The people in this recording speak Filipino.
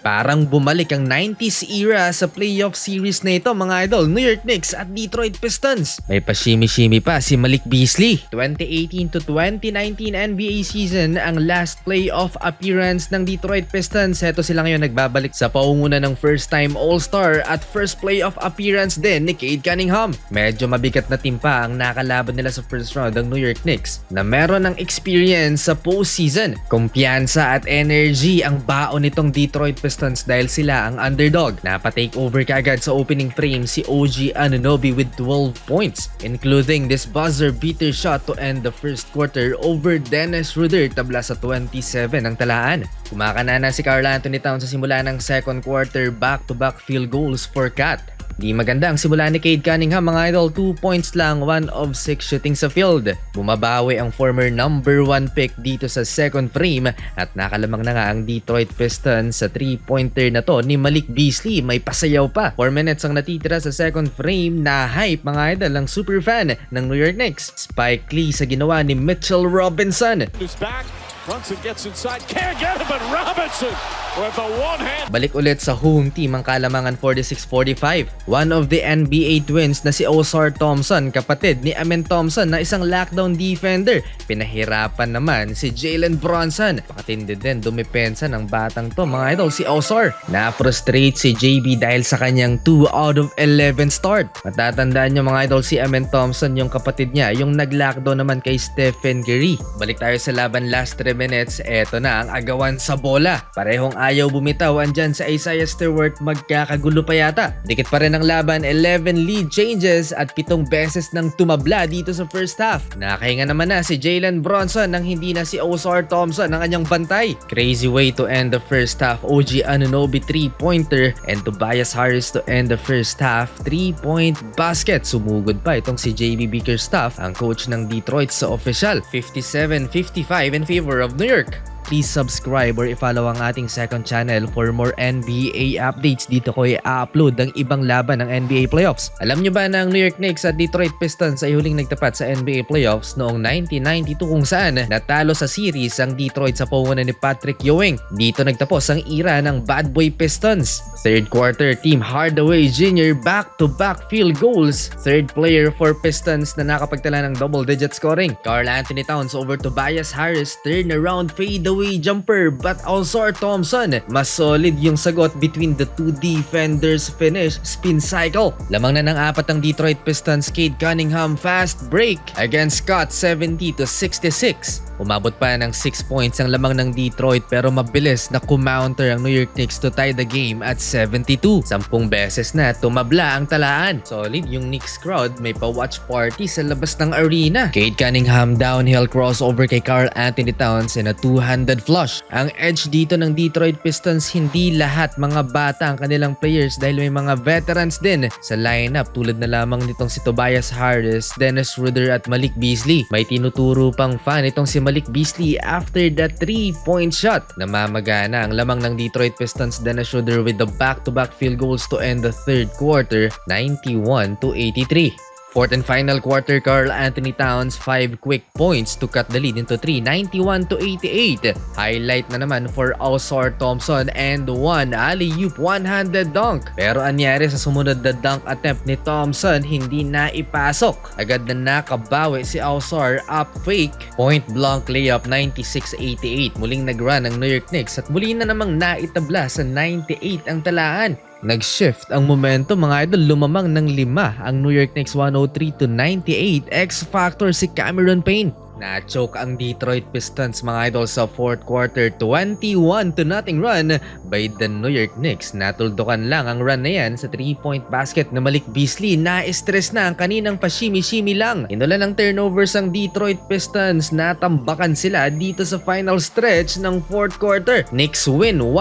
Parang bumalik ang 90s era sa playoff series na ito mga idol, New York Knicks at Detroit Pistons. May pa-shimmy-shimmy pa si Malik Beasley. 2018 to 2019 NBA season ang last playoff appearance ng Detroit Pistons. Heto sila ngayon nagbabalik sa paunguna ng first time All-Star at first playoff appearance din ni Cade Cunningham. Medyo mabigat na team pa ang nakalaban nila sa first round ng New York Knicks na meron ng experience sa postseason. Kumpiyansa at energy ang baon nitong Detroit Pistons dahil sila ang underdog. Napa-take over kaagad sa opening frame si OG Anunoby with 12 points, including this buzzer beater shot to end the first quarter over Dennis Schroeder, tabla sa 27 ang talaan. Kumakanana si Karl Anthony Towns sa simula ng second quarter, back-to-back field goals for Cat. Di maganda ang simula ni Cade Cunningham mga idol, 2 points lang, 1 of 6 shooting sa field. Bumabawi ang former number 1 pick dito sa second frame at nakalamang na nga ang Detroit Pistons sa 3-pointer na to ni Malik Beasley. May pasayaw pa. 4 minutes ang natitira sa second frame, na hype mga idol ang superfan ng New York Knicks. Spike Lee sa ginawa ni Mitchell Robinson. Brunson gets inside, can't get him, but Robinson with the one hand. Balik ulit sa home team ang kalamangan 46-45. One of the NBA twins na si Ausar Thompson, kapatid ni Amen Thompson na isang lockdown defender. Pinahirapan naman si Jalen Brunson. Pakatindi din dumepensa ng batang to mga idol, si Ausar. Na-frustrate si JB dahil sa kanyang 2 out of 11 start. Matatandaan nyo mga idol, si Amen Thompson yung kapatid niya, yung nag-lockdown naman kay Stephen Curry. Balik tayo sa laban last 3 minutes, eto na ang agawan sa bola. Parehong ayaw bumitaw andyan sa Isaiah Stewart, magkakagulo pa yata. Dikit pa rin ang laban, 11 lead changes at 7 beses nang tumabla dito sa first half. Nakahinga naman na si Jalen Brunson nang hindi na si Ausar Thompson ang kanyang bantay. Crazy way to end the first half. OG Anunoby 3-pointer and Tobias Harris to end the first half, 3-point basket. Sumugod pa itong si JB Bickerstaff, ang coach ng Detroit, sa official. 57-55 in favor of New York. Please subscribe or i-follow ang ating second channel for more NBA updates. Dito ko i-upload ang ibang laban ng NBA playoffs. Alam nyo ba na ang New York Knicks at Detroit Pistons ay huling nagtapat sa NBA playoffs noong 1992 kung saan natalo sa series ang Detroit sa paunguna ni Patrick Ewing. Dito nagtapos ang era ng Bad Boy Pistons. Third quarter, Tim Hardaway Jr. back-to-back field goals. Third player for Pistons na nakapagtala ng double-digit scoring. Karl Anthony Towns over Tobias Harris, turnaround fadeaway jumper, but Ausar Thompson, mas solid yung sagot between the two defenders finish spin cycle. Lamang na ng 4 ang Detroit Pistons. Cade Cunningham fast break against Scott, 70-66. Umabot pa ng 6 points ang lamang ng Detroit pero mabilis na kumounter ang New York Knicks to tie the game at 72. 10 beses na tumabla ang talaan. Solid yung Knicks crowd, may pa-watch party sa labas ng arena. Cade Cunningham downhill crossover kay Karl Anthony Towns and a two-handed flush. Ang edge dito ng Detroit Pistons, hindi lahat mga bata ang kanilang players dahil may mga veterans din sa lineup tulad na lamang nitong si Tobias Harris, Dennis Schroeder at Malik Beasley. May tinuturo pang fan itong si Malik Beasley after that 3-point shot. Namamagana ang lamang ng Detroit Pistons. Dennis Schroeder with the back-to-back field goals to end the third quarter, 91-83. Fourth and final quarter, Karl Anthony Towns 5 quick points to cut the lead into 3, 91-88. Highlight na naman for Ausar Thompson and 1 alley-oop one-handed dunk. Pero anyari sa sumunod na dunk attempt ni Thompson, hindi na ipasok. Agad na nakabawi si Ausar, up fake, point blank layup, 96-88. Muling nag-run ang New York Knicks at muli na namang naitabla sa 98 ang talaan. Nag-shift ang momentum mga idol, lumamang ng 5 ang New York Knicks, 103-98. X-factor si Cameron Payne. Na-choke ang Detroit Pistons mga idol sa fourth quarter, 21-0 run by the New York Knicks. Natuldukan lang ang run na yan sa 3-point basket na Malik Beasley. Na-stress na ang kaninang pa-shimmy-shimmy lang. Inulan ng turnovers ang Detroit Pistons. Natambakan sila dito sa final stretch ng fourth quarter. Knicks win 1-0.